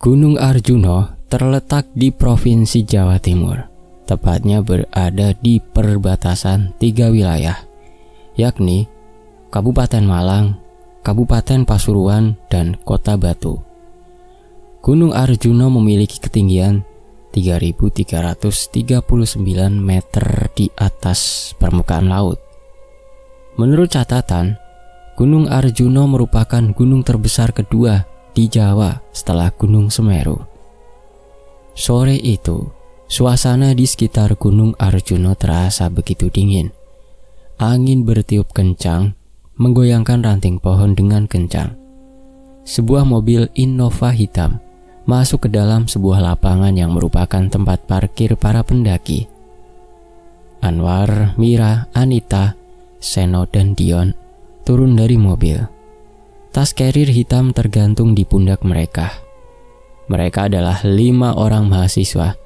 Gunung Arjuna terletak di Provinsi Jawa Timur, tepatnya berada di perbatasan 3 wilayah, yakni Kabupaten Malang, Kabupaten Pasuruan, dan Kota Batu. Gunung Arjuna memiliki ketinggian 3.339 meter di atas permukaan laut. Menurut catatan, Gunung Arjuna merupakan gunung terbesar kedua di Jawa setelah Gunung Semeru. Sore itu, suasana di sekitar Gunung Arjuna terasa begitu dingin. Angin bertiup kencang, menggoyangkan ranting pohon dengan kencang. Sebuah mobil Innova hitam masuk ke dalam sebuah lapangan yang merupakan tempat parkir para pendaki. Anwar, Mira, Anita, Seno, dan Dion turun dari mobil. Tas carrier hitam tergantung di pundak mereka. Mereka adalah 5 orang mahasiswa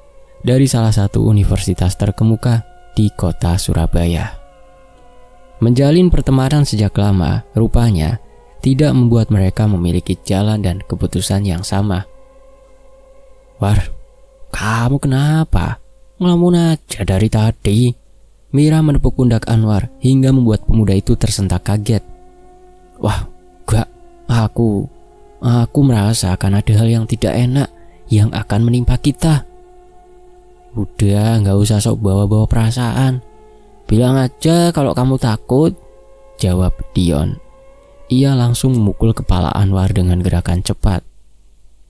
dari salah satu universitas terkemuka di kota Surabaya. Menjalin pertemanan sejak lama, rupanya tidak membuat mereka memiliki jalan dan keputusan yang sama. "War, kamu kenapa? Ngelamun aja dari tadi." Mira menepuk pundak Anwar hingga membuat pemuda itu tersentak kaget. "Wah, gak, aku merasa akan ada hal yang tidak enak yang akan menimpa kita." "Udah, gak usah sok bawa-bawa perasaan. Bilang aja kalau kamu takut," jawab Dion. Ia langsung memukul kepala Anwar dengan gerakan cepat.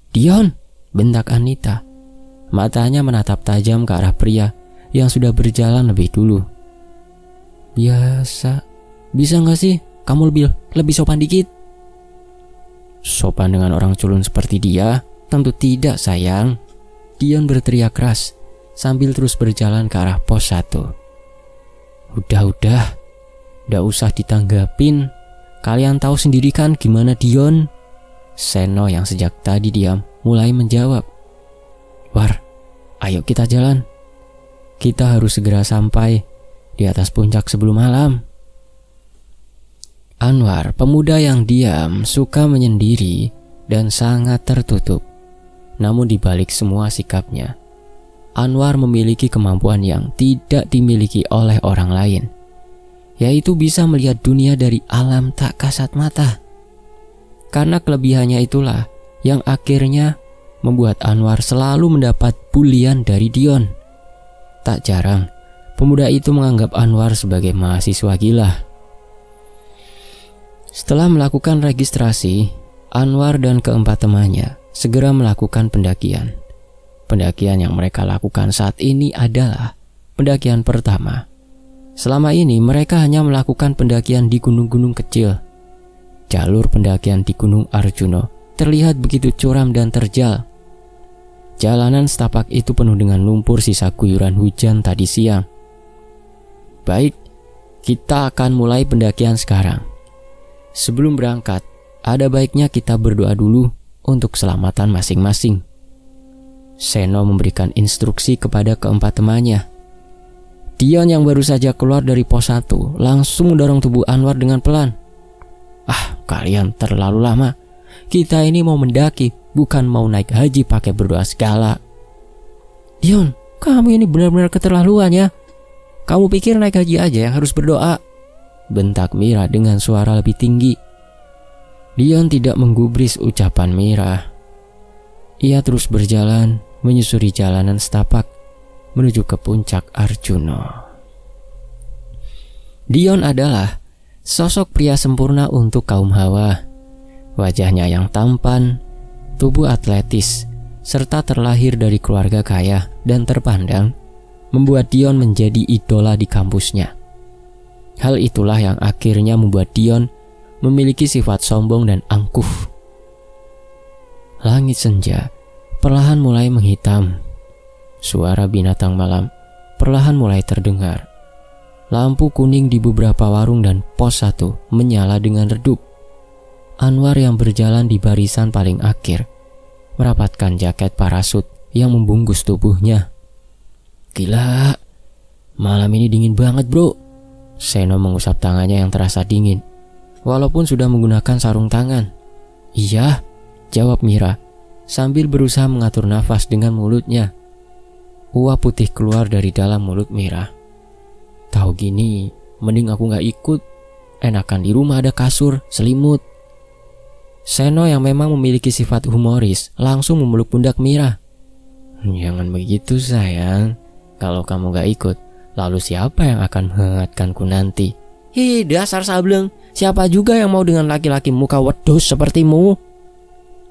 "Dion!" bentak Anita. Matanya menatap tajam ke arah pria yang sudah berjalan lebih dulu. Bisa gak sih kamu lebih sopan dikit?" "Sopan dengan orang culun seperti dia? Tentu tidak, sayang." Dion berteriak keras sambil terus berjalan ke arah pos 1. Udah, gak usah ditanggapin. Kalian tahu sendiri kan gimana Dion?" Seno yang sejak tadi diam mulai menjawab. "War, ayo kita jalan. Kita harus segera sampai di atas puncak sebelum malam." Anwar, pemuda yang diam, suka menyendiri dan sangat tertutup. Namun di balik semua sikapnya, Anwar memiliki kemampuan yang tidak dimiliki oleh orang lain, yaitu bisa melihat dunia dari alam tak kasat mata. Karena kelebihannya itulah yang akhirnya membuat Anwar selalu mendapat bulian dari Dion. Tak jarang, pemuda itu menganggap Anwar sebagai mahasiswa gila. Setelah melakukan registrasi, Anwar dan keempat temannya segera melakukan pendakian. Pendakian yang mereka lakukan saat ini adalah pendakian pertama. Selama ini mereka hanya melakukan pendakian di gunung-gunung kecil. Jalur pendakian di Gunung Arjuna terlihat begitu curam dan terjal. Jalanan setapak itu penuh dengan lumpur sisa guyuran hujan tadi siang. Baik, kita akan mulai pendakian sekarang. Sebelum berangkat, ada baiknya kita berdoa dulu untuk keselamatan masing-masing. Seno memberikan instruksi kepada keempat temannya. Dion yang baru saja keluar dari pos 1 langsung mendorong tubuh Anwar dengan pelan. "Ah, kalian terlalu lama. Kita ini mau mendaki, bukan mau naik haji pakai berdoa segala." "Dion, kamu ini benar-benar keterlaluan ya. Kamu pikir naik haji aja yang harus berdoa?" bentak Mira dengan suara lebih tinggi. Dion tidak menggubris ucapan Mira. Ia terus berjalan menyusuri jalanan setapak menuju ke puncak Arjuna. Dion adalah sosok pria sempurna untuk kaum Hawa. Wajahnya yang tampan, tubuh atletis, serta terlahir dari keluarga kaya dan terpandang membuat Dion menjadi idola di kampusnya. Hal itulah yang akhirnya membuat Dion memiliki sifat sombong dan angkuh. Langit senja perlahan mulai menghitam. Suara binatang malam perlahan mulai terdengar. Lampu kuning di beberapa warung dan pos 1 menyala dengan redup. Anwar yang berjalan di barisan paling akhir merapatkan jaket parasut yang membungkus tubuhnya. "Gila, malam ini dingin banget, bro." Seno mengusap tangannya yang terasa dingin, walaupun sudah menggunakan sarung tangan. "Iya," jawab Mira, sambil berusaha mengatur nafas dengan mulutnya. Uap putih keluar dari dalam mulut Mira. Tahu gini, mending aku gak ikut. Enakan di rumah ada kasur, selimut. Seno yang memang memiliki sifat humoris langsung memeluk pundak Mira. Jangan begitu sayang. Kalau kamu gak ikut, lalu siapa yang akan menghangatkanku nanti? Hi, dasar sableng. Siapa juga yang mau dengan laki-laki muka wedus sepertimu?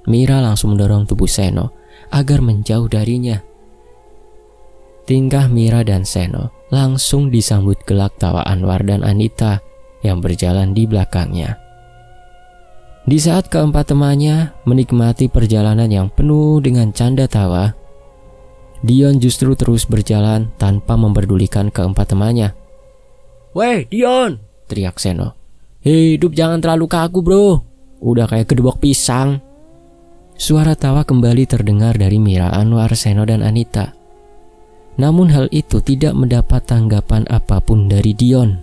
Mira langsung mendorong tubuh Seno agar menjauh darinya. Tingkah Mira dan Seno langsung disambut gelak tawa Anwar dan Anita yang berjalan di belakangnya. Di saat keempat temannya menikmati perjalanan yang penuh dengan canda tawa, Dion justru terus berjalan tanpa memperdulikan keempat temannya. "Weh Dion!" teriak Seno. "Hidup jangan terlalu kaku bro, udah kayak gedebok pisang." Suara tawa kembali terdengar dari Mira, Anwar, Seno, dan Anita. Namun hal itu tidak mendapat tanggapan apapun dari Dion.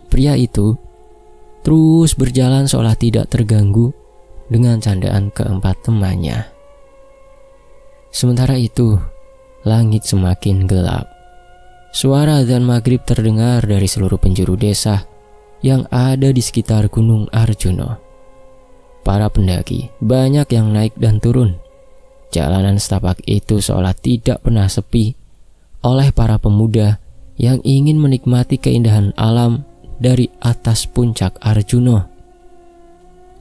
Pria itu terus berjalan seolah tidak terganggu dengan candaan keempat temannya. Sementara itu, langit semakin gelap. Suara azan maghrib terdengar dari seluruh penjuru desa yang ada di sekitar Gunung Arjuno. Para pendaki banyak yang naik dan turun. Jalanan setapak itu seolah tidak pernah sepi oleh para pemuda yang ingin menikmati keindahan alam dari atas puncak Arjuno.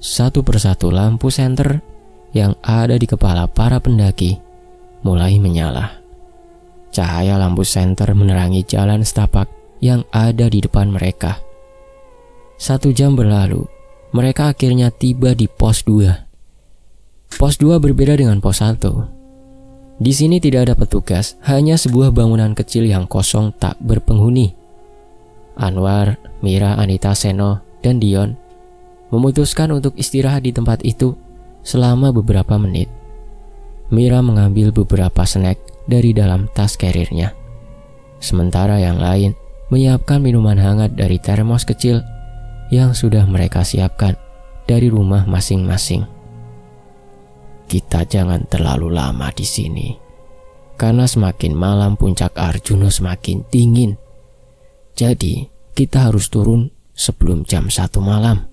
Satu persatu lampu senter yang ada di kepala para pendaki mulai menyala. Cahaya lampu senter menerangi jalan setapak yang ada di depan mereka. 1 jam berlalu, mereka akhirnya tiba di pos 2. Pos 2 berbeda dengan pos 1. Di sini tidak ada petugas, hanya sebuah bangunan kecil yang kosong tak berpenghuni. Anwar, Mira, Anita, Seno, dan Dion memutuskan untuk istirahat di tempat itu selama beberapa menit. Mira mengambil beberapa snack dari dalam tas karirnya, sementara yang lain menyiapkan minuman hangat dari termos kecil yang sudah mereka siapkan dari rumah masing-masing. Kita jangan terlalu lama di sini, karena semakin malam puncak Arjuno semakin dingin. Jadi kita harus turun sebelum jam 1 malam.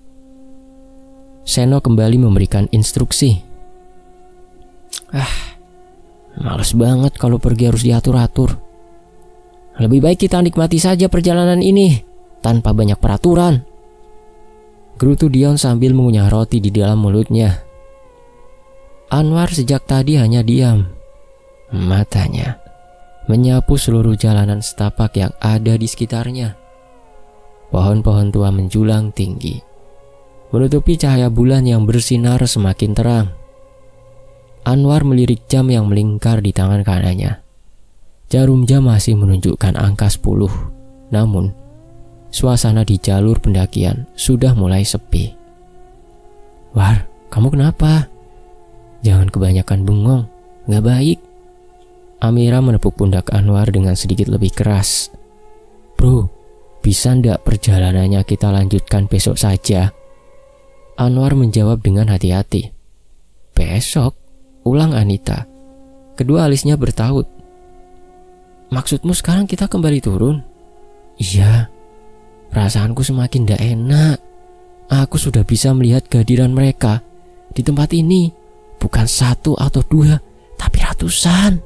Seno kembali memberikan instruksi. Males banget kalau pergi harus diatur-atur. Lebih baik kita nikmati saja perjalanan ini tanpa banyak peraturan, gerutu Dion sambil mengunyah roti di dalam mulutnya. Anwar sejak tadi hanya diam. Matanya menyapu seluruh jalanan setapak yang ada di sekitarnya. Pohon-pohon tua menjulang tinggi, menutupi cahaya bulan yang bersinar semakin terang. Anwar melirik jam yang melingkar di tangan kanannya. Jarum jam masih menunjukkan angka 10. Namun, suasana di jalur pendakian sudah mulai sepi. "War, kamu kenapa? Jangan kebanyakan bengong, gak baik." Amira menepuk pundak Anwar dengan sedikit lebih keras. "Bro, bisa ndak perjalanannya kita lanjutkan besok saja?" Anwar menjawab dengan hati-hati. "Besok?" ulang Anita. Kedua alisnya bertaut. "Maksudmu sekarang kita kembali turun?" "Iya, perasaanku semakin gak enak. Aku sudah bisa melihat kehadiran mereka di tempat ini. Bukan 1 atau 2, tapi ratusan."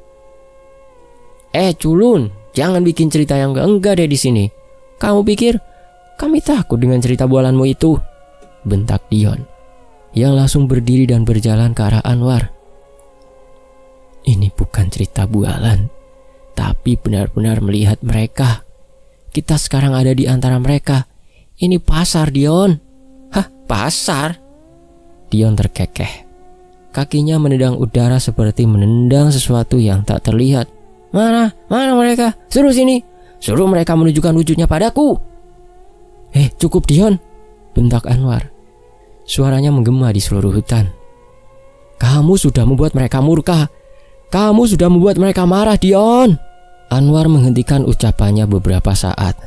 Culun, jangan bikin cerita yang enggak deh di sini. Kamu pikir kami takut dengan cerita bualanmu itu?" bentak Dion, yang langsung berdiri dan berjalan ke arah Anwar. "Ini bukan cerita bualan, tapi benar-benar melihat mereka. Kita sekarang ada di antara mereka. Ini pasar, Dion." "Hah, pasar?" Dion terkekeh. Kakinya menendang udara seperti menendang sesuatu yang tak terlihat. Mana mereka? Suruh sini. Suruh mereka menunjukkan wujudnya padaku." Cukup Dion," bentak Anwar. Suaranya menggema di seluruh hutan. "Kamu sudah membuat mereka murka. Kamu sudah membuat mereka marah, Dion." Anwar menghentikan ucapannya beberapa saat.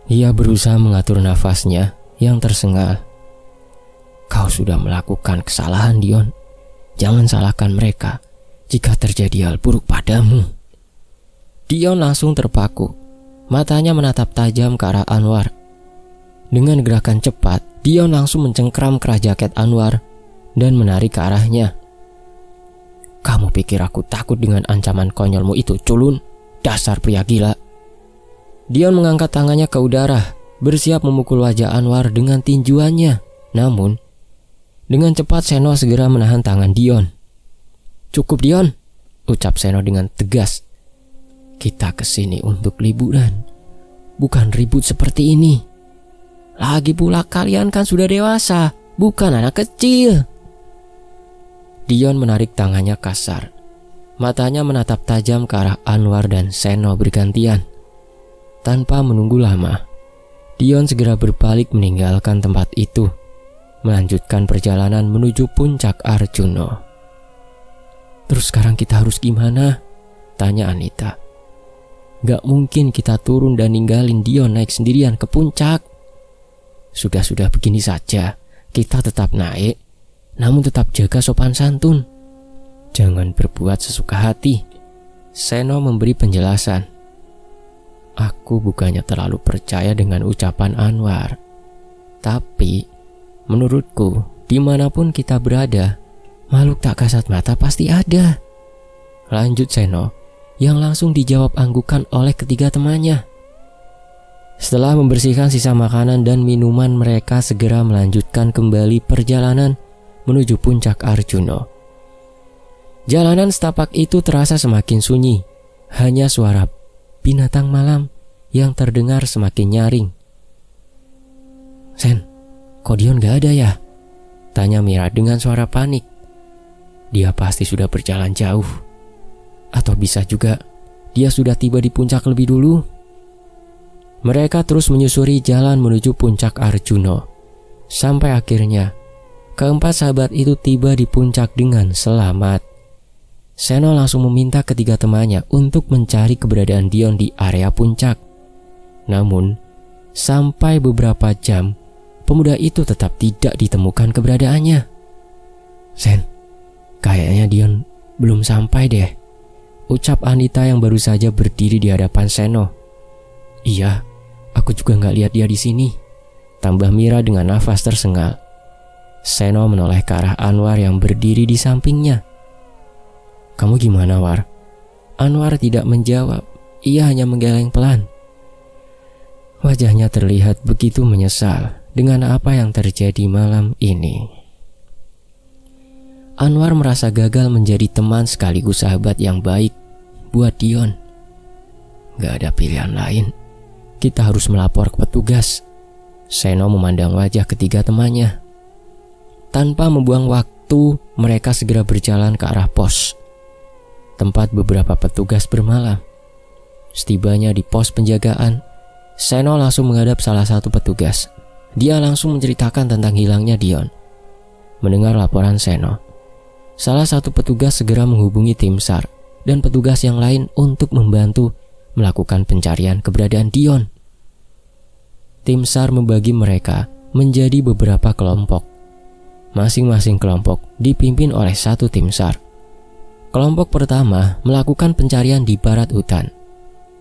Ia berusaha mengatur nafasnya yang tersengal. "Kau sudah melakukan kesalahan, Dion. Jangan salahkan mereka jika terjadi hal buruk padamu. Dion langsung terpaku. Matanya menatap tajam ke arah Anwar. Dengan gerakan cepat, Dion langsung mencengkram kerah jaket Anwar dan menarik ke arahnya. Kamu pikir aku takut dengan ancaman konyolmu itu, culun? Dasar pria gila. Dion mengangkat tangannya ke udara, bersiap memukul wajah Anwar dengan tinjuannya. Namun, dengan cepat Seno segera menahan tangan Dion. Cukup Dion, ucap Seno dengan tegas. Kita kesini untuk liburan, bukan ribut seperti ini. Lagi pula kalian kan sudah dewasa, bukan anak kecil. Dion menarik tangannya kasar. Matanya menatap tajam ke arah Anwar dan Seno bergantian. Tanpa menunggu lama, Dion segera berbalik meninggalkan tempat itu, melanjutkan perjalanan menuju puncak Arjuna. Terus sekarang kita harus gimana? Tanya Anita. Gak mungkin kita turun dan ninggalin Dion naik sendirian ke puncak. Sudah begini saja, kita tetap naik, namun tetap jaga sopan santun. Jangan berbuat sesuka hati. Seno memberi penjelasan. Aku bukannya terlalu percaya dengan ucapan Anwar, tapi menurutku dimanapun kita berada, makhluk tak kasat mata pasti ada. Lanjut Seno, yang langsung dijawab anggukan oleh ketiga temannya. Setelah membersihkan sisa makanan dan minuman, mereka segera melanjutkan kembali perjalanan menuju puncak Arjuna. Jalanan setapak itu terasa semakin sunyi. Hanya suara binatang malam yang terdengar semakin nyaring. Sen, kok Dion gak ada ya? Tanya Mira dengan suara panik. Dia pasti sudah berjalan jauh. Atau bisa juga dia sudah tiba di puncak lebih dulu. Mereka terus menyusuri jalan menuju puncak Arjuna. Sampai akhirnya keempat sahabat itu tiba di puncak dengan selamat. Seno langsung meminta ketiga temannya untuk mencari keberadaan Dion di area puncak. Namun, sampai beberapa jam, pemuda itu tetap tidak ditemukan keberadaannya. Sen, kayaknya Dion belum sampai deh, ucap Anita yang baru saja berdiri di hadapan Seno. Iya, aku juga gak lihat dia di sini, tambah Mira dengan nafas tersengal. Seno menoleh ke arah Anwar yang berdiri di sampingnya. Kamu gimana, War? Anwar tidak menjawab, ia hanya menggeleng pelan. Wajahnya terlihat begitu menyesal dengan apa yang terjadi malam ini. Anwar merasa gagal menjadi teman sekaligus sahabat yang baik buat Dion. Gak ada pilihan lain, kita harus melapor ke petugas. Seno memandang wajah ketiga temannya. Tanpa membuang waktu, mereka segera berjalan ke arah pos, tempat beberapa petugas bermalam. Setibanya di pos penjagaan, Seno langsung menghadap salah satu petugas. Dia langsung menceritakan tentang hilangnya Dion. Mendengar laporan Seno, salah satu petugas segera menghubungi tim SAR dan petugas yang lain untuk membantu melakukan pencarian keberadaan Dion. Tim SAR membagi mereka menjadi beberapa kelompok. Masing-masing kelompok dipimpin oleh satu tim SAR. Kelompok pertama melakukan pencarian di barat hutan.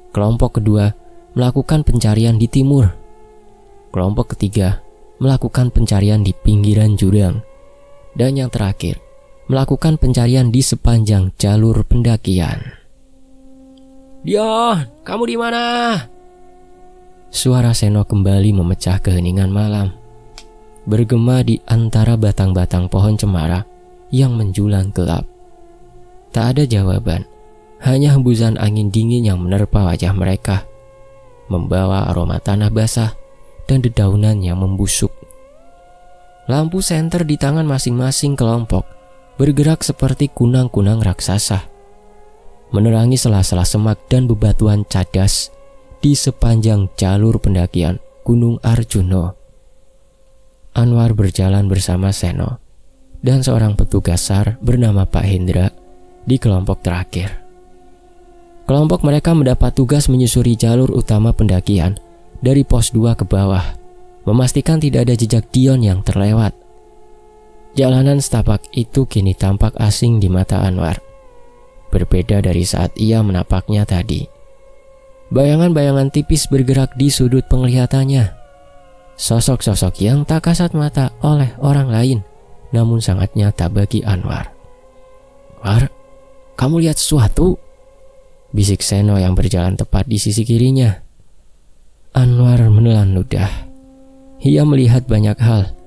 Kelompok kedua melakukan pencarian di timur. Kelompok ketiga melakukan pencarian di pinggiran jurang. Dan yang terakhir, melakukan pencarian di sepanjang jalur pendakian. Dion, kamu di mana? Suara Seno kembali memecah keheningan malam, bergema di antara batang-batang pohon cemara yang menjulang gelap. Tak ada jawaban, hanya hembusan angin dingin yang menerpa wajah mereka, membawa aroma tanah basah dan dedaunan yang membusuk. Lampu senter di tangan masing-masing kelompok bergerak seperti kunang-kunang raksasa, menerangi sela-sela semak dan bebatuan cadas di sepanjang jalur pendakian Gunung Arjuna. Anwar berjalan bersama Seno dan seorang petugas SAR bernama Pak Hendra di kelompok terakhir. Kelompok mereka mendapat tugas menyusuri jalur utama pendakian dari pos 2 ke bawah, memastikan tidak ada jejak Dion yang terlewat. Jalanan setapak itu kini tampak asing di mata Anwar. Berbeda dari saat ia menapaknya tadi. Bayangan-bayangan tipis bergerak di sudut penglihatannya. Sosok-sosok yang tak kasat mata oleh orang lain, namun sangat nyata bagi Anwar. "War, kamu lihat sesuatu?" bisik Seno yang berjalan tepat di sisi kirinya. Anwar menelan ludah. Ia melihat banyak hal.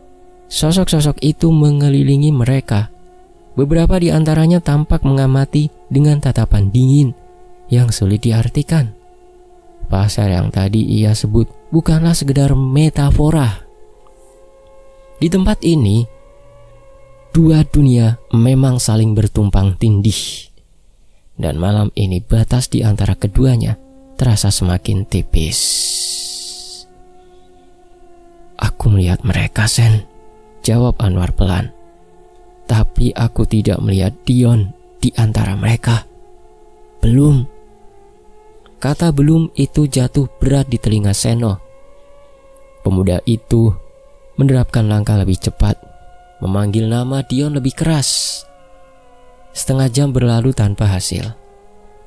Sosok-sosok itu mengelilingi mereka. Beberapa di antaranya tampak mengamati dengan tatapan dingin yang sulit diartikan. Pasar yang tadi ia sebut bukanlah sekedar metafora. Di tempat ini, dua dunia memang saling bertumpang tindih. Dan malam ini batas di antara keduanya terasa semakin tipis. "Aku melihat mereka, Sen," jawab Anwar pelan. "Tapi aku tidak melihat Dion di antara mereka. Belum." Kata "belum" itu jatuh berat di telinga Seno. Pemuda itu menerapkan langkah lebih cepat, memanggil nama Dion lebih keras. Setengah jam berlalu tanpa hasil.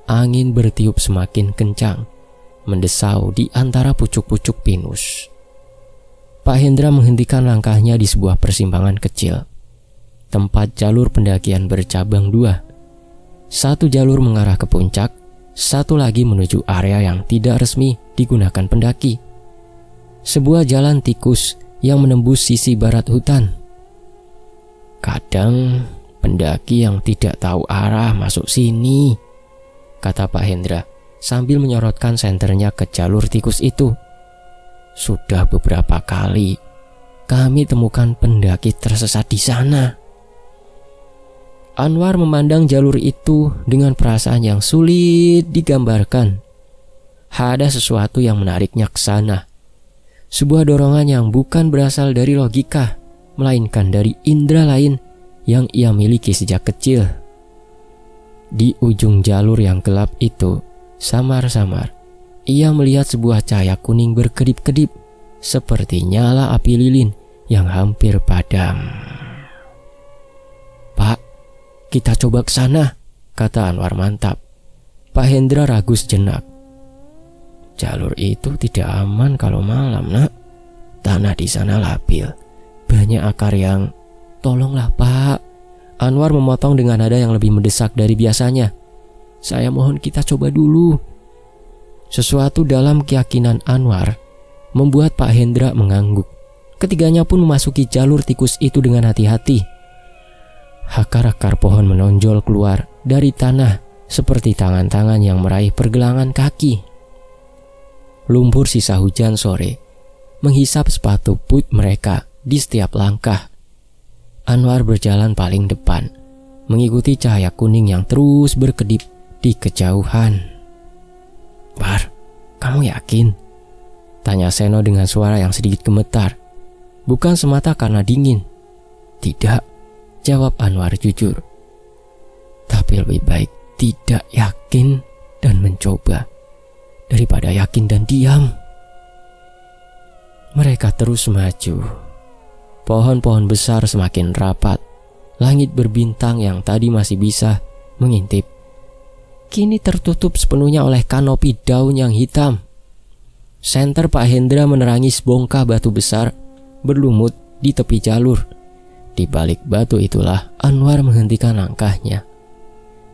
Angin bertiup semakin kencang, mendesau di antara pucuk-pucuk pinus. Pak Hendra menghentikan langkahnya di sebuah persimpangan kecil. Tempat jalur pendakian bercabang dua. Satu jalur mengarah ke puncak, satu lagi menuju area yang tidak resmi digunakan pendaki. Sebuah jalan tikus yang menembus sisi barat hutan. "Kadang pendaki yang tidak tahu arah masuk sini," kata Pak Hendra sambil menyorotkan senternya ke jalur tikus itu. "Sudah beberapa kali kami temukan pendaki tersesat di sana." Anwar memandang jalur itu dengan perasaan yang sulit digambarkan. Ada sesuatu yang menariknya ke sana. Sebuah dorongan yang bukan berasal dari logika, melainkan dari indera lain yang ia miliki sejak kecil. Di ujung jalur yang gelap itu, samar-samar ia melihat sebuah cahaya kuning berkedip-kedip seperti nyala api lilin yang hampir padam. "Pak, kita coba ke sana," kata Anwar mantap. Pak Hendra ragu sejenak. "Jalur itu tidak aman kalau malam, Nak. Tanah di sana labil, banyak akar yang..." "Tolonglah, Pak." Anwar memotong dengan nada yang lebih mendesak dari biasanya. "Saya mohon kita coba dulu." Sesuatu dalam keyakinan Anwar membuat Pak Hendra mengangguk. Ketiganya pun memasuki jalur tikus itu dengan hati-hati. Akar-akar pohon menonjol keluar dari tanah seperti tangan-tangan yang meraih pergelangan kaki. Lumpur sisa hujan sore menghisap sepatu boot mereka di setiap langkah. Anwar berjalan paling depan, mengikuti cahaya kuning yang terus berkedip di kejauhan. "War, kamu yakin?" tanya Seno dengan suara yang sedikit gemetar. Bukan semata karena dingin. "Tidak," jawab Anwar jujur. "Tapi lebih baik tidak yakin dan mencoba daripada yakin dan diam." Mereka terus maju. Pohon-pohon besar semakin rapat. Langit berbintang yang tadi masih bisa mengintip, kini tertutup sepenuhnya oleh kanopi daun yang hitam. Senter Pak Hendra menerangi sebongkah batu besar berlumut di tepi jalur. Di balik batu itulah Anwar menghentikan langkahnya.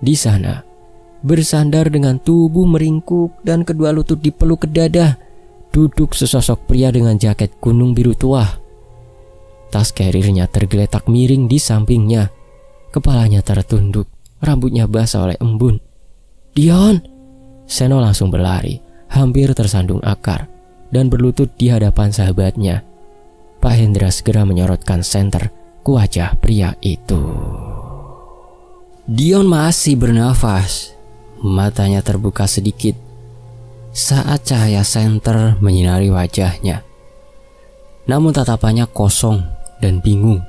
Di sana, bersandar dengan tubuh meringkuk dan kedua lutut dipeluk ke dada, duduk sesosok pria dengan jaket gunung biru tua. Tas karirnya tergeletak miring di sampingnya. Kepalanya tertunduk, rambutnya basah oleh embun. "Dion!" Seno langsung berlari, hampir tersandung akar, dan berlutut di hadapan sahabatnya. Pak Hendra segera menyorotkan senter ke wajah pria itu. Dion masih bernafas, matanya terbuka sedikit saat cahaya senter menyinari wajahnya. Namun tatapannya kosong dan bingung,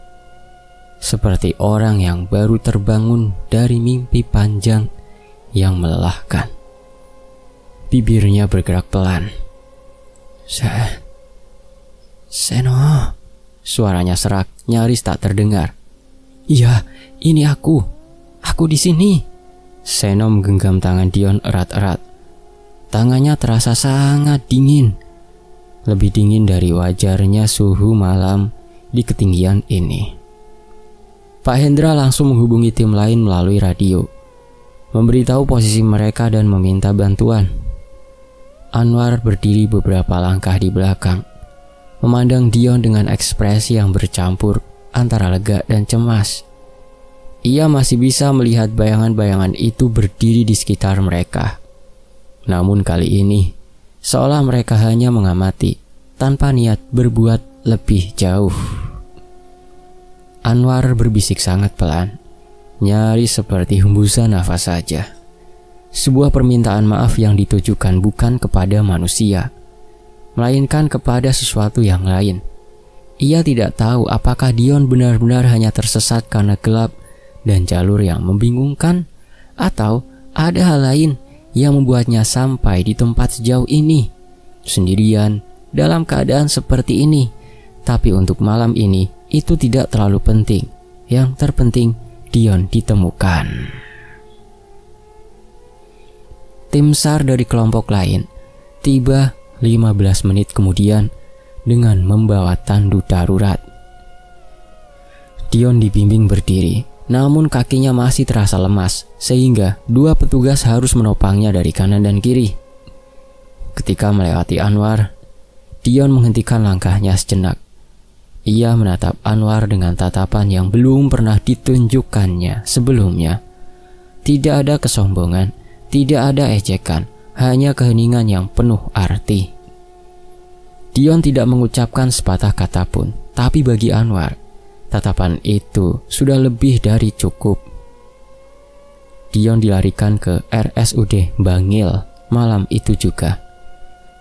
seperti orang yang baru terbangun dari mimpi panjang yang melelahkan. Bibirnya bergerak pelan. Seno, suaranya serak, nyaris tak terdengar. "Iya, ini aku. Aku di sini." Seno menggenggam tangan Dion erat-erat. Tangannya terasa sangat dingin. Lebih dingin dari wajarnya suhu malam di ketinggian ini. Pak Hendra langsung menghubungi tim lain melalui radio, memberitahu posisi mereka dan meminta bantuan. Anwar berdiri beberapa langkah di belakang, memandang Dion dengan ekspresi yang bercampur antara lega dan cemas. Ia masih bisa melihat bayangan-bayangan itu berdiri di sekitar mereka. Namun kali ini, seolah mereka hanya mengamati, tanpa niat berbuat lebih jauh. Anwar berbisik sangat pelan, nyaris seperti hembusan nafas saja. Sebuah permintaan maaf yang ditujukan bukan kepada manusia, melainkan kepada sesuatu yang lain. Ia tidak tahu apakah Dion benar-benar hanya tersesat karena gelap dan jalur yang membingungkan, atau ada hal lain yang membuatnya sampai di tempat sejauh ini, sendirian, dalam keadaan seperti ini. Tapi untuk malam ini, itu tidak terlalu penting. Yang terpenting, Dion ditemukan. Tim SAR dari kelompok lain tiba 15 menit kemudian dengan membawa tandu darurat. Dion dibimbing berdiri, namun kakinya masih terasa lemas, sehingga dua petugas harus menopangnya dari kanan dan kiri. Ketika melewati Anwar, Dion menghentikan langkahnya sejenak. Ia menatap Anwar dengan tatapan yang belum pernah ditunjukkannya sebelumnya. Tidak ada kesombongan, tidak ada ejekan, hanya keheningan yang penuh arti. Dion tidak mengucapkan sepatah kata pun, tapi bagi Anwar, tatapan itu sudah lebih dari cukup. Dion dilarikan ke RSUD Bangil malam itu juga.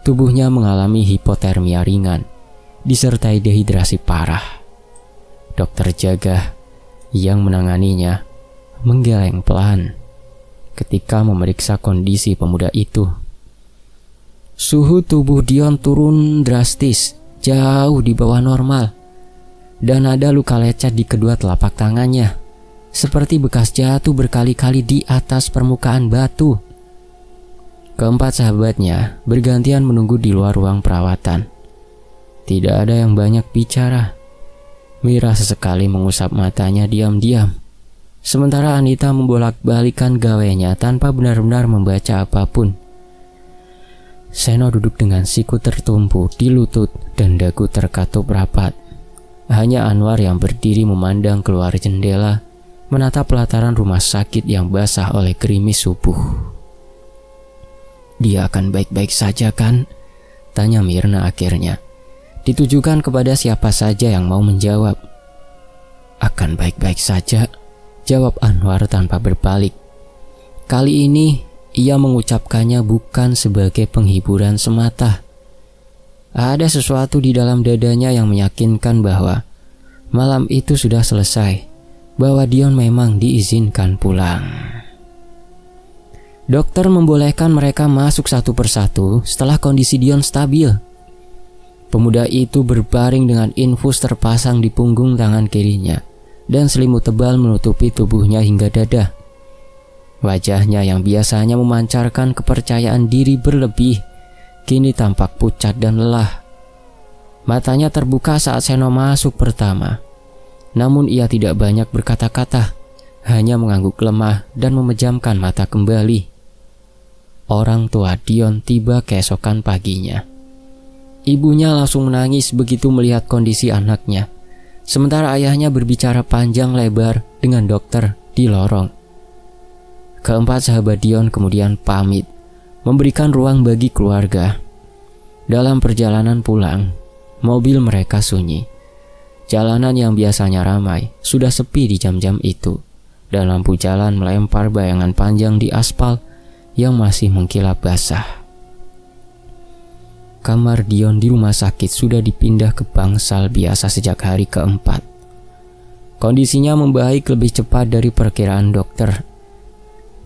Tubuhnya mengalami hipotermia ringan, disertai dehidrasi parah. Dokter jaga yang menanganinya menggeleng pelan ketika memeriksa kondisi pemuda itu. Suhu tubuh Dion turun drastis, jauh di bawah normal, dan ada luka lecet di kedua telapak tangannya, seperti bekas jatuh berkali-kali di atas permukaan batu. Keempat sahabatnya bergantian menunggu di luar ruang perawatan. Tidak ada yang banyak bicara. Mira sesekali mengusap matanya diam-diam, sementara Anita membolak-balikan gawainya tanpa benar-benar membaca apapun. Seno duduk dengan siku tertumpu di lutut dan dagu terkatup rapat. Hanya Anwar yang berdiri memandang keluar jendela, menatap pelataran rumah sakit yang basah oleh gerimis subuh. "Dia akan baik-baik saja kan?" tanya Mirna akhirnya. Ditujukan kepada siapa saja yang mau menjawab. "Akan baik-baik saja," jawab Anwar tanpa berbalik. Kali ini ia mengucapkannya bukan sebagai penghiburan semata. Ada sesuatu di dalam dadanya yang meyakinkan bahwa malam itu sudah selesai, bahwa Dion memang diizinkan pulang. Dokter membolehkan mereka masuk satu persatu setelah kondisi Dion stabil. Pemuda itu berbaring dengan infus terpasang di punggung tangan kirinya, dan selimut tebal menutupi tubuhnya hingga dada. Wajahnya yang biasanya memancarkan kepercayaan diri berlebih, kini tampak pucat dan lelah. Matanya terbuka saat Seno masuk pertama, namun ia tidak banyak berkata-kata, hanya mengangguk lemah dan memejamkan mata kembali. Orang tua Dion tiba keesokan paginya. Ibunya langsung menangis begitu melihat kondisi anaknya, sementara ayahnya berbicara panjang lebar dengan dokter di lorong. Keempat sahabat Dion kemudian pamit, memberikan ruang bagi keluarga. Dalam perjalanan pulang, mobil mereka sunyi. Jalanan yang biasanya ramai sudah sepi di jam-jam itu, dan lampu jalan melempar bayangan panjang di aspal yang masih mengkilap basah. Kamar Dion di rumah sakit sudah dipindah ke bangsal biasa sejak hari keempat. Kondisinya membaik lebih cepat dari perkiraan dokter.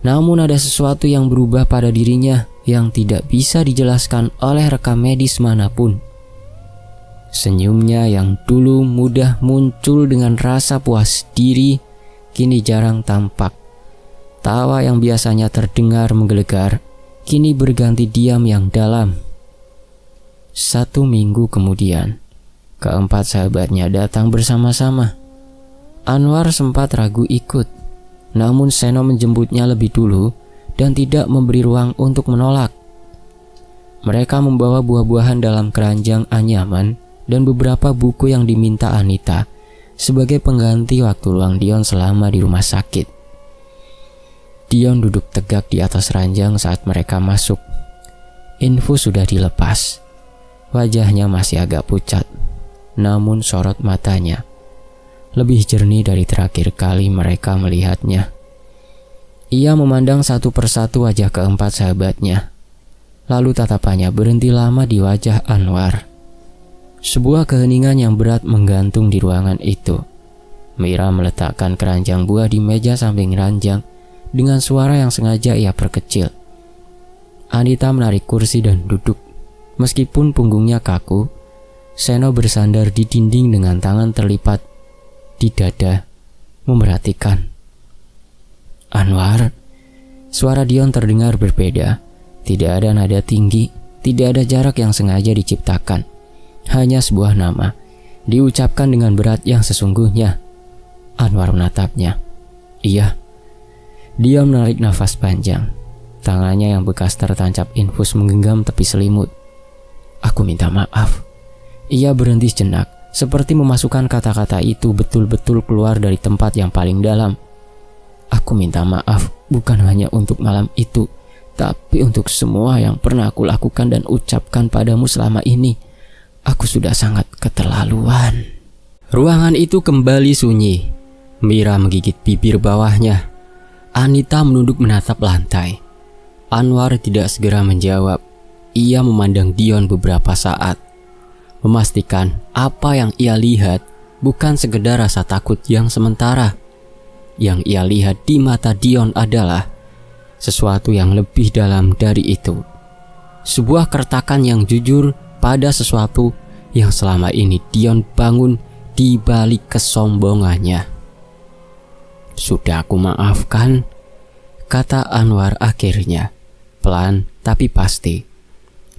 Namun ada sesuatu yang berubah pada dirinya yang tidak bisa dijelaskan oleh rekam medis manapun. Senyumnya yang dulu mudah muncul dengan rasa puas diri kini jarang tampak. Tawa yang biasanya terdengar menggelegar, kini berganti diam yang dalam. 1 minggu kemudian, keempat sahabatnya datang bersama-sama. Anwar sempat ragu ikut, namun Seno menjemputnya lebih dulu dan tidak memberi ruang untuk menolak. Mereka membawa buah-buahan dalam keranjang anyaman dan beberapa buku yang diminta Anita sebagai pengganti waktu luang Dion selama di rumah sakit. Dion duduk tegak di atas ranjang saat mereka masuk. Infus sudah dilepas. Wajahnya masih agak pucat, namun sorot matanya lebih jernih dari terakhir kali mereka melihatnya. Ia memandang satu persatu wajah keempat sahabatnya. Lalu tatapannya berhenti lama di wajah Anwar. Sebuah keheningan yang berat menggantung di ruangan itu. Mira meletakkan keranjang buah di meja samping ranjang dengan suara yang sengaja ia perkecil. Anita menarik kursi dan duduk. Meskipun punggungnya kaku, Seno bersandar di dinding dengan tangan terlipat di dada, memerhatikan. Anwar, suara Dion terdengar berbeda. Tidak ada nada tinggi, tidak ada jarak yang sengaja diciptakan. Hanya sebuah nama, diucapkan dengan berat yang sesungguhnya. Anwar menatapnya. Iya. Dia menarik nafas panjang. Tangannya yang bekas tertancap infus menggenggam tepi selimut. Aku minta maaf. Ia berhenti sejenak, seperti memasukkan kata-kata itu betul-betul keluar dari tempat yang paling dalam. Aku minta maaf bukan hanya untuk malam itu, tapi untuk semua yang pernah aku lakukan dan ucapkan padamu selama ini. Aku sudah sangat keterlaluan. Ruangan itu kembali sunyi. Mira menggigit bibir bawahnya. Anita menunduk menatap lantai. Anwar tidak segera menjawab. Ia memandang Dion beberapa saat, memastikan apa yang ia lihat bukan sekedar rasa takut yang sementara. Yang ia lihat di mata Dion adalah sesuatu yang lebih dalam dari itu. Sebuah kertakan yang jujur pada sesuatu yang selama ini Dion bangun di balik kesombongannya. Sudah aku maafkan, kata Anwar akhirnya, pelan tapi pasti.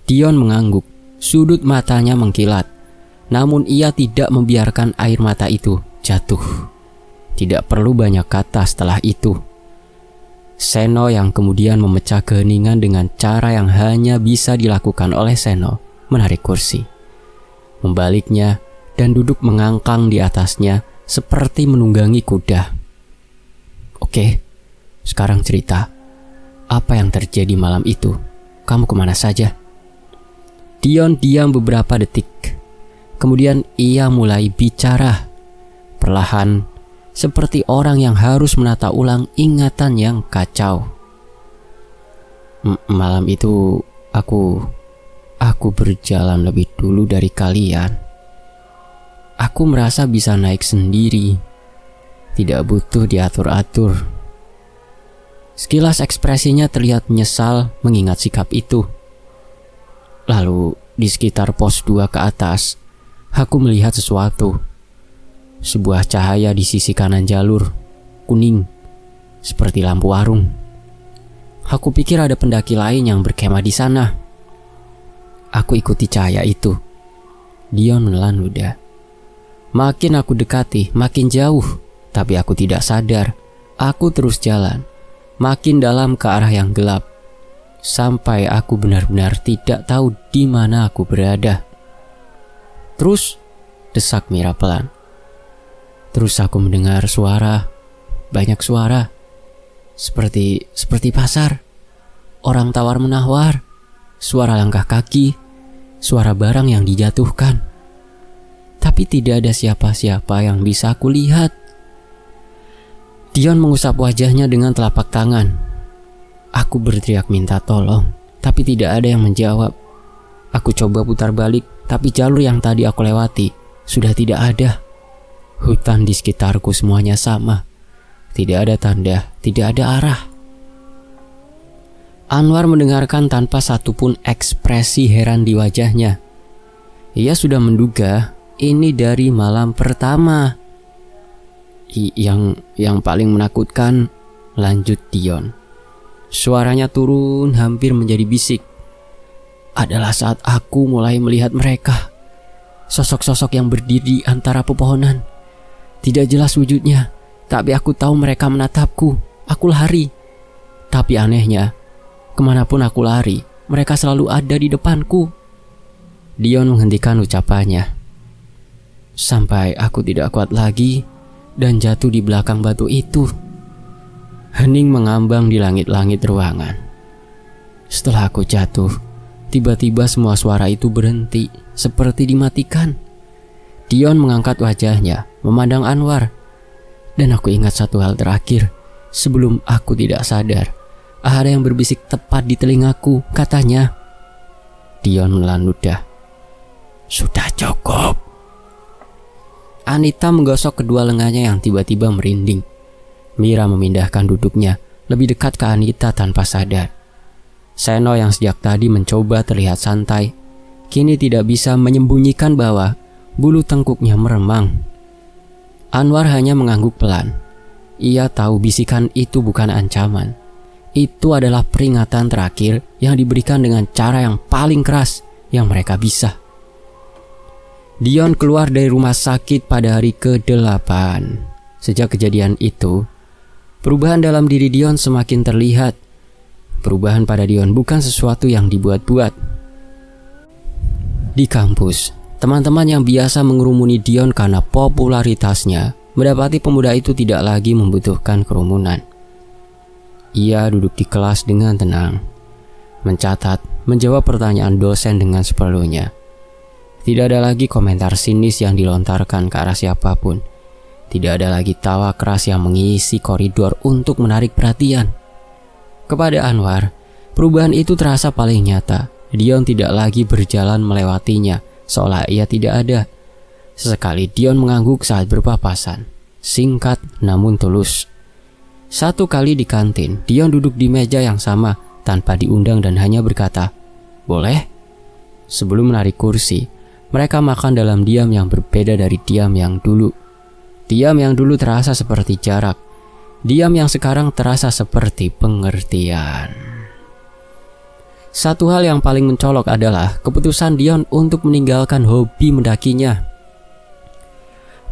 Dion mengangguk, sudut matanya mengkilat. Namun ia tidak membiarkan air mata itu jatuh. Tidak perlu banyak kata setelah itu. Seno yang kemudian memecah keheningan dengan cara yang hanya bisa dilakukan oleh Seno, menarik kursi, membaliknya dan duduk mengangkang di atasnya seperti menunggangi kuda. Oke, sekarang cerita. Apa yang terjadi malam itu? Kamu kemana saja? Dion diam beberapa detik. Kemudian ia mulai bicara, perlahan, seperti orang yang harus menata ulang ingatan yang kacau. Malam itu aku berjalan lebih dulu dari kalian. Aku merasa bisa naik sendiri, tidak butuh diatur-atur. Sekilas ekspresinya terlihat menyesal mengingat sikap itu. Lalu di sekitar pos 2 ke atas, aku melihat sesuatu. Sebuah cahaya di sisi kanan jalur, kuning, seperti lampu warung. Aku pikir ada pendaki lain yang berkemah di sana. Aku ikuti cahaya itu. Dion menelan ludah. Makin aku dekati, makin jauh. Tapi aku tidak sadar. Aku terus jalan, makin dalam ke arah yang gelap, sampai aku benar-benar tidak tahu di mana aku berada. Terus, desak Mira pelan. Terus aku mendengar suara, banyak suara, seperti pasar. Orang tawar menawar, suara langkah kaki, suara barang yang dijatuhkan. Tapi tidak ada siapa-siapa yang bisa aku lihat. Dion mengusap wajahnya dengan telapak tangan. Aku berteriak minta tolong, tapi tidak ada yang menjawab. Aku coba putar balik, tapi jalur yang tadi aku lewati sudah tidak ada. Hutan di sekitarku semuanya sama. Tidak ada tanda, tidak ada arah. Anwar mendengarkan tanpa satupun ekspresi heran di wajahnya. Ia sudah menduga ini dari malam pertama. Yang paling menakutkan," lanjut Dion. Suaranya turun hampir menjadi bisik. "Adalah saat aku mulai melihat mereka. Sosok-sosok yang berdiri di antara pepohonan. Tidak jelas wujudnya, tapi aku tahu mereka menatapku. Aku lari. Tapi anehnya, kemanapun aku lari, mereka selalu ada di depanku." Dion menghentikan ucapannya. "Sampai aku tidak kuat lagi dan jatuh di belakang batu itu." Hening mengambang di langit-langit ruangan. Setelah aku jatuh, tiba-tiba semua suara itu berhenti, seperti dimatikan. Dion mengangkat wajahnya, memandang Anwar. Dan aku ingat satu hal terakhir. Sebelum aku tidak sadar, ada yang berbisik tepat di telingaku. Katanya, Dion menelan ludah. "Sudah cukup." Anita menggosok kedua lengannya yang tiba-tiba merinding. Mira memindahkan duduknya lebih dekat ke Anita tanpa sadar. Seno yang sejak tadi mencoba terlihat santai, kini tidak bisa menyembunyikan bahwa bulu tengkuknya meremang. Anwar hanya mengangguk pelan. Ia tahu bisikan itu bukan ancaman. Itu adalah peringatan terakhir yang diberikan dengan cara yang paling keras yang mereka bisa. Dion keluar dari rumah sakit pada hari ke-8. Sejak kejadian itu, perubahan dalam diri Dion semakin terlihat. Perubahan pada Dion bukan sesuatu yang dibuat-buat. Di kampus, teman-teman yang biasa mengerumuni Dion karena popularitasnya mendapati pemuda itu tidak lagi membutuhkan kerumunan. Ia duduk di kelas dengan tenang, mencatat, menjawab pertanyaan dosen dengan seperlunya. Tidak ada lagi komentar sinis yang dilontarkan ke arah siapapun. Tidak ada lagi tawa keras yang mengisi koridor untuk menarik perhatian. Kepada Anwar, perubahan itu terasa paling nyata. Dion tidak lagi berjalan melewatinya, seolah ia tidak ada. Sesekali Dion mengangguk saat berpapasan. Singkat namun tulus. Satu kali di kantin, Dion duduk di meja yang sama tanpa diundang dan hanya berkata, "Boleh?" Sebelum menarik kursi, mereka makan dalam diam yang berbeda dari diam yang dulu. Diam yang dulu terasa seperti jarak. Diam yang sekarang terasa seperti pengertian. Satu hal yang paling mencolok adalah keputusan Dion untuk meninggalkan hobi mendakinya.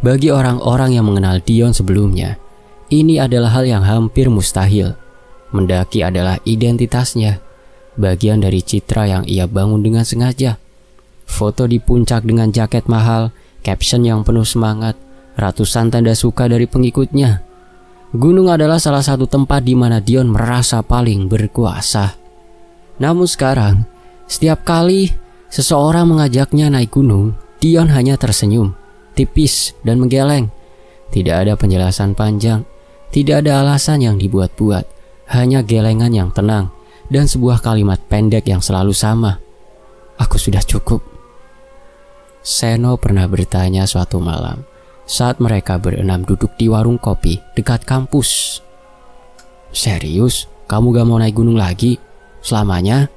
Bagi orang-orang yang mengenal Dion sebelumnya, ini adalah hal yang hampir mustahil. Mendaki adalah identitasnya, bagian dari citra yang ia bangun dengan sengaja. Foto di puncak dengan jaket mahal, caption yang penuh semangat, ratusan tanda suka dari pengikutnya. Gunung adalah salah satu tempat di mana Dion merasa paling berkuasa. Namun sekarang, setiap kali seseorang mengajaknya naik gunung, Dion hanya tersenyum, tipis dan menggeleng. Tidak ada penjelasan panjang, tidak ada alasan yang dibuat-buat, hanya gelengan yang tenang dan sebuah kalimat pendek yang selalu sama. "Aku sudah cukup." Seno pernah bertanya suatu malam saat mereka berenam duduk di warung kopi dekat kampus. "Serius? Kamu gak mau naik gunung lagi? Selamanya?"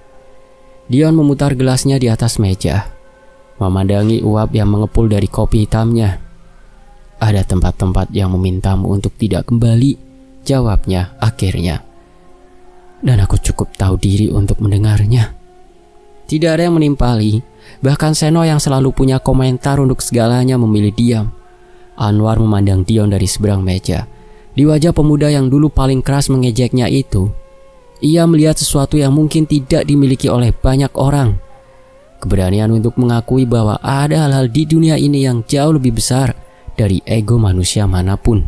Dion memutar gelasnya di atas meja, memandangi uap yang mengepul dari kopi hitamnya. "Ada tempat-tempat yang memintamu untuk tidak kembali," jawabnya akhirnya. "Dan aku cukup tahu diri untuk mendengarnya." Tidak ada yang menimpali, bahkan Seno yang selalu punya komentar untuk segalanya memilih diam. Anwar memandang Dion dari seberang meja. Di wajah pemuda yang dulu paling keras mengejeknya itu, ia melihat sesuatu yang mungkin tidak dimiliki oleh banyak orang. Keberanian untuk mengakui bahwa ada hal-hal di dunia ini yang jauh lebih besar dari ego manusia manapun.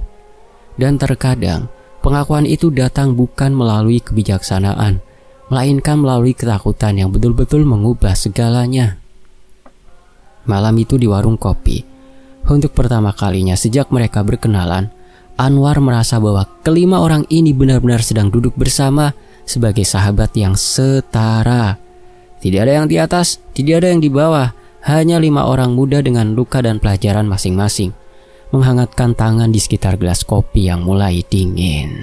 Dan terkadang, pengakuan itu datang bukan melalui kebijaksanaan, melainkan melalui ketakutan yang betul-betul mengubah segalanya. Malam itu di warung kopi, untuk pertama kalinya sejak mereka berkenalan, Anwar merasa bahwa kelima orang ini benar-benar sedang duduk bersama sebagai sahabat yang setara. Tidak ada yang di atas, tidak ada yang di bawah, hanya 5 orang muda dengan luka dan pelajaran masing-masing, menghangatkan tangan di sekitar gelas kopi yang mulai dingin.